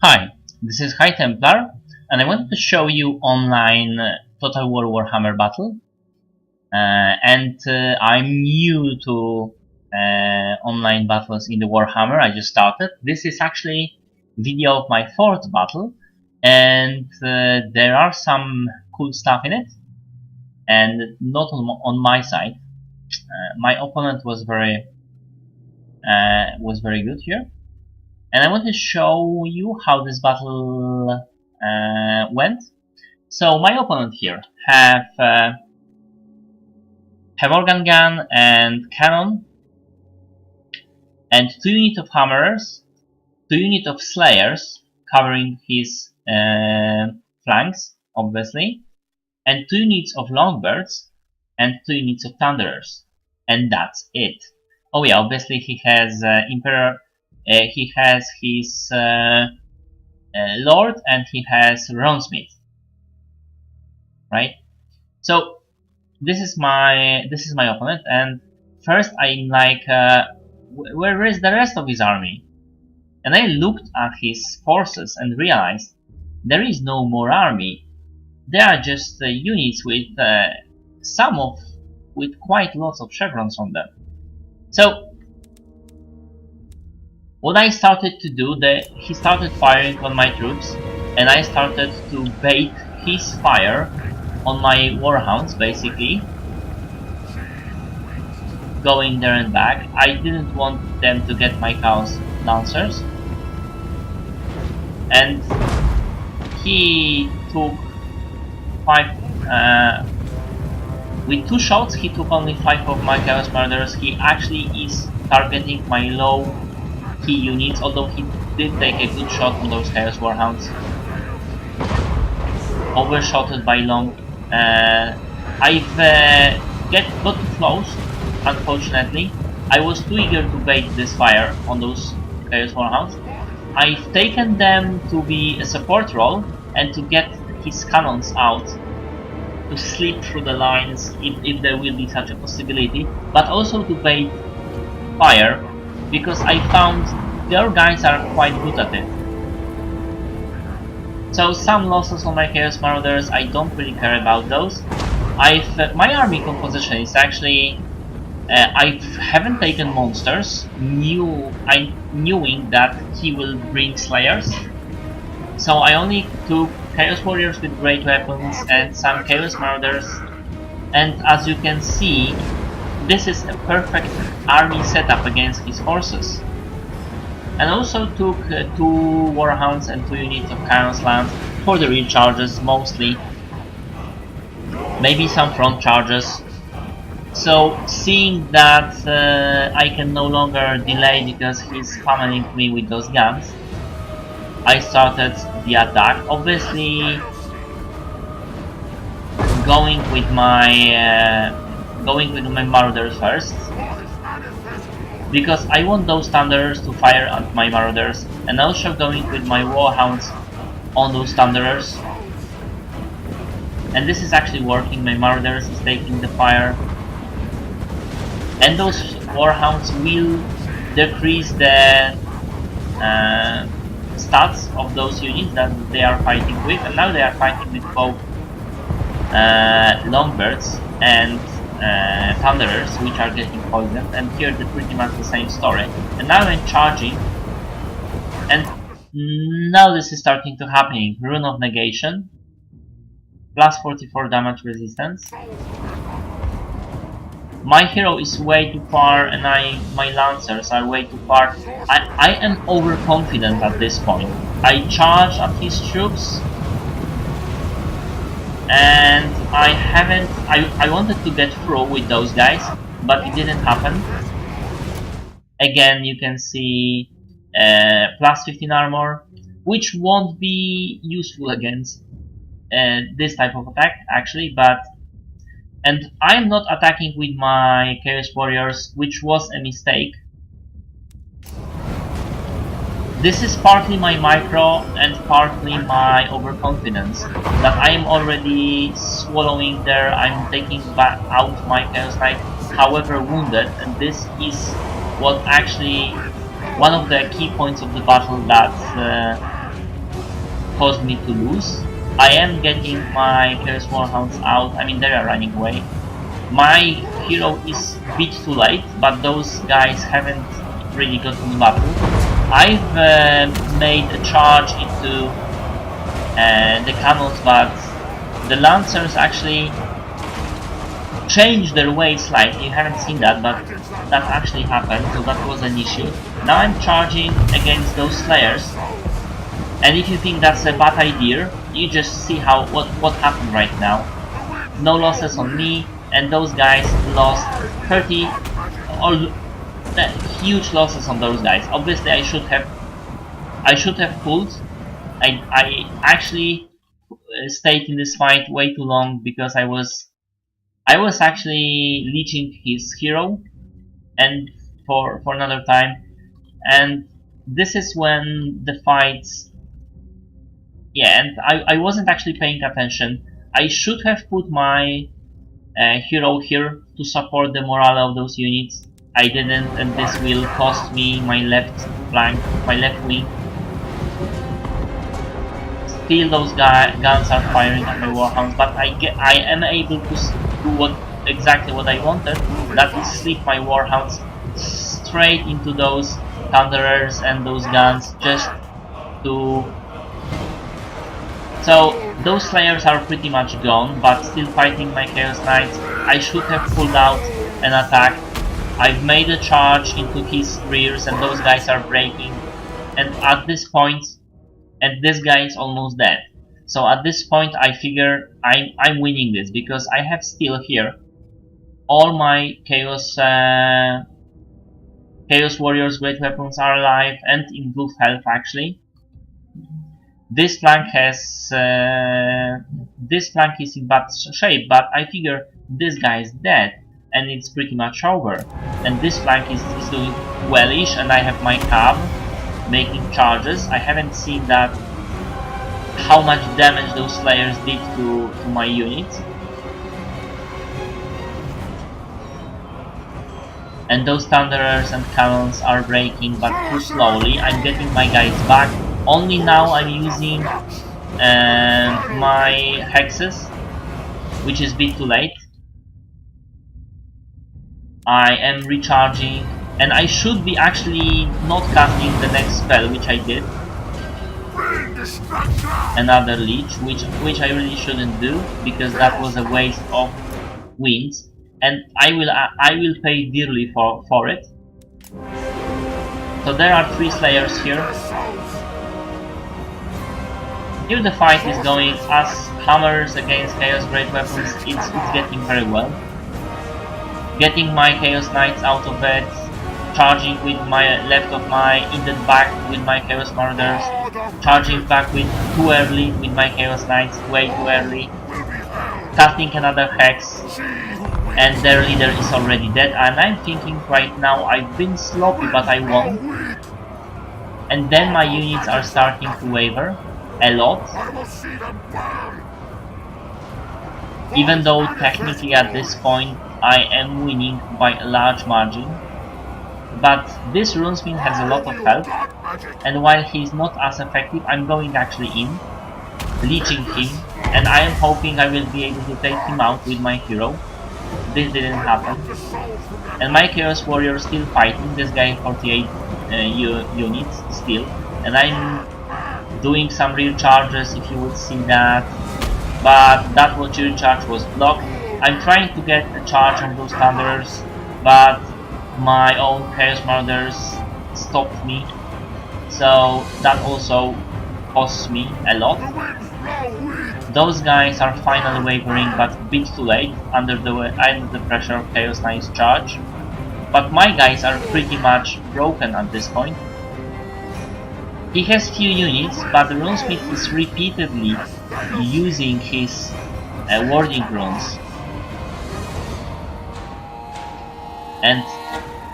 Hi, this is High Templar, and I wanted to show you online Total War Warhammer battle. I'm new to online battles in the Warhammer. I just started. This is actually video of my fourth battle, and there are some cool stuff in it, and not on my side. My opponent was very good here. And I want to show you how this battle went. So my opponent here have organ gun and cannon, and 2 units of hammerers, 2 units of slayers covering his flanks, obviously, and 2 units of longbirds and 2 units of thunderers, and that's it. Oh yeah, obviously he has Imperror. He has his Lord, and he has Runesmith, right? So this is my opponent, and first I'm like, where is the rest of his army? And I looked at his forces and realized there is no more army. There are just units with with quite lots of chevrons on them. So what I started to do, he started firing on my troops, and I started to bait his fire on my warhounds, basically, going there and back. I didn't want them to get my chaos lancers, and he took 5. With 2 shots, he took only 5 of my chaos murderers. He actually is targeting my low key units, although he did take a good shot on those chaos warhounds. Overshotted by long. I've got too close, unfortunately. I was too eager to bait this fire on those chaos warhounds. I've taken them to be a support role and to get his cannons out to slip through the lines if there will be such a possibility, but also to bait fire, because I found their guys are quite good at it. So some losses on my Chaos Marauders, I don't really care about those. My army composition is actually, I haven't taken monsters, knowing that he will bring Slayers. So I only took Chaos Warriors with great weapons and some Chaos Marauders, and as you can see, this is a perfect army setup against his forces. And also took 2 warhounds and 2 units of Chaos Lance for the real charges, mostly. Maybe some front charges. So seeing that I can no longer delay because he's pummeling me with those guns, I started the attack. Obviously going with my Marauders first, because I want those Thunderers to fire at my Marauders, and also going with my Warhounds on those Thunderers. And this is actually working. My Marauders is taking the fire, and those Warhounds will decrease the stats of those units that they are fighting with, and now they are fighting with both Longbirds and Thunderers, which are getting poisoned, and here they're pretty much the same story. And now I'm charging, and now this is starting to happen. Rune of Negation, plus 44 damage resistance. My hero is way too far, and my Lancers are way too far. I am overconfident at this point. I charge at his troops, and I wanted to get through with those guys, but it didn't happen. Again, you can see plus 15 armor, which won't be useful against this type of attack, actually, and I'm not attacking with my Chaos Warriors, which was a mistake. This is partly my micro and partly my overconfidence, that I am already swallowing there. I'm taking back out my Chaos Knight, however wounded, and this is what actually one of the key points of the battle, that caused me to lose. I am getting my Chaos Warhounds out, I mean they are running away. My hero is a bit too late, but those guys haven't really got in the battle. I've made a charge into the cannons, but the Lancers actually changed their way slightly. You haven't seen that, but that actually happened, so that was an issue. Now I'm charging against those Slayers, and if you think that's a bad idea, you just see what happened right now. No losses on me, and those guys lost 30 or huge losses on those guys. Obviously I should have pulled. I actually stayed in this fight way too long because I was actually leeching his hero and for another time, and this is when the fights, yeah, and I wasn't actually paying attention. I should have put my hero here to support the morale of those units. I didn't, and this will cost me my left flank, my left wing. Still those guns are firing at my warhounds, but I am able to do exactly what I wanted. That is slip my warhounds straight into those thunderers and those guns, just to... So those Slayers are pretty much gone, but still fighting my Chaos Knights. I should have pulled out an attack. I've made a charge into his rears and those guys are breaking. And at this point, and this guy is almost dead. So at this point I figure I'm winning this, because I have still here all my Chaos Warriors Great Weapons are alive and in good health actually. This flank is in bad shape, but I figure this guy is dead and it's pretty much over. And this flank is doing wellish, and I have my cab making charges. I haven't seen that how much damage those Slayers did to my units. And those Thunderers and Cannons are breaking, but too slowly. I'm getting my guys back. Only now I'm using my hexes, which is a bit too late. I am recharging, and I should be actually not casting the next spell, which I did. Another leech, which I really shouldn't do, because that was a waste of wins, and I will pay dearly for it. So there are 3 Slayers here. Here the fight is going as hammers against Chaos Great Weapons. It's getting very well. Getting my Chaos Knights out of bed, charging with my left of my in the back with my Chaos Marauders, charging back with too early with my Chaos Knights, way too early, casting another hex, and their leader is already dead. And I'm thinking right now I've been sloppy, but I won. And then my units are starting to waver a lot, even though technically at this point I am winning by a large margin. But this Runesmith has a lot of health, and while he's not as effective, I'm going actually in, leeching him, and I am hoping I will be able to take him out with my hero. This didn't happen. And my Chaos Warrior is still fighting, this guy 48 units still, and I'm doing some rear charges, if you would see that, but that rear charge was blocked. I'm trying to get a charge on those Thunderers, but my own Chaos Marauders stopped me, so that also costs me a lot. Those guys are finally wavering, but a bit too late under the pressure of Chaos Knight's charge. But my guys are pretty much broken at this point. He has few units, but the Runesmith is repeatedly using his warding runes. And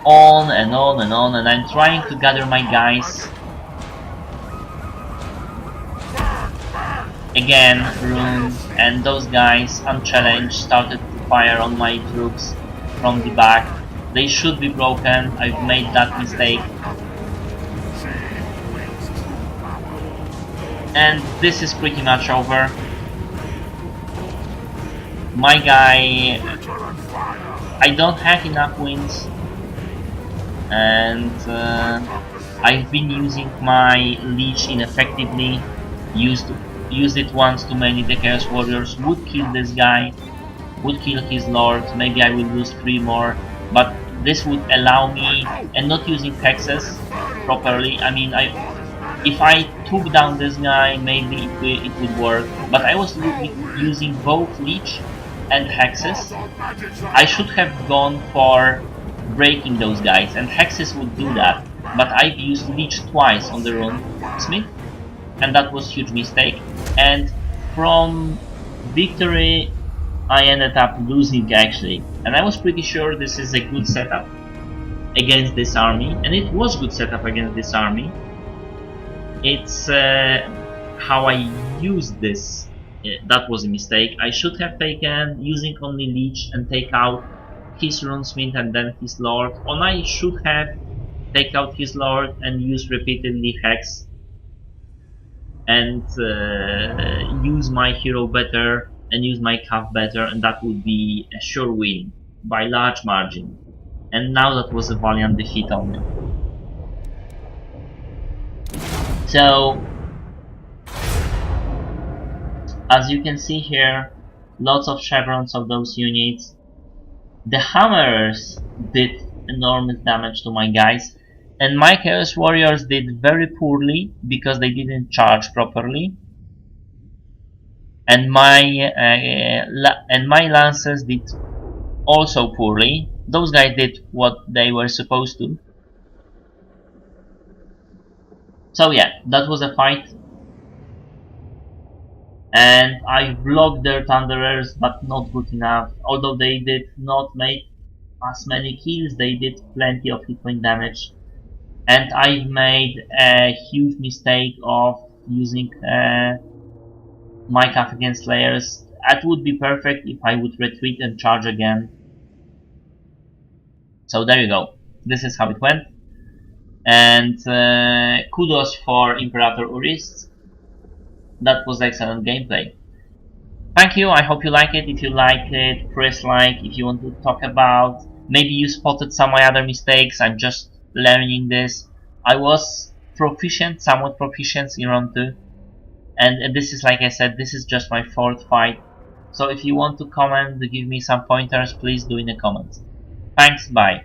on and on and on, and I'm trying to gather my guys. Again, runes, and those guys, unchallenged, started to fire on my troops from the back. They should be broken, I've made that mistake. And this is pretty much over. My guy, I don't have enough wins, and I've been using my leech ineffectively. Used it once too many. The Chaos Warriors would kill this guy, would kill his lord. Maybe I will lose 3 more, but this would allow me, and not using hexes properly. I mean, if I took down this guy, maybe it would work. But I was using both leech and hexes. I should have gone for breaking those guys, and hexes would do that. But I've used leech twice on the Runesmith, and that was a huge mistake. And from victory, I ended up losing actually. And I was pretty sure this is a good setup against this army, and it was good setup against this army. It's how I used this. That was a mistake. I should have taken using only leech and take out his Runesmith and then his lord. Or I should have take out his lord and use repeatedly hex and use my hero better and use my calf better, and that would be a sure win by large margin. And now that was a valiant defeat only. So, as you can see here, lots of chevrons of those units. The hammers did enormous damage to my guys, and my Chaos Warriors did very poorly because they didn't charge properly. And my Lancers did also poorly. Those guys did what they were supposed to. So yeah, that was a fight. And I blocked their Thunderers, but not good enough. Although they did not make as many kills, they did plenty of hit point damage. And I've made a huge mistake of using my calf against Slayers. That would be perfect if I would retreat and charge again. So there you go. This is how it went. And kudos for Imperator Urist. That was excellent gameplay. Thank you, I hope you like it. If you like it, press like. If you want to talk about, maybe you spotted some of my other mistakes, I'm just learning this. I was proficient, somewhat proficient in round 2. And this is, like I said, this is just my 4th fight. So if you want to comment, to give me some pointers, please do in the comments. Thanks, bye.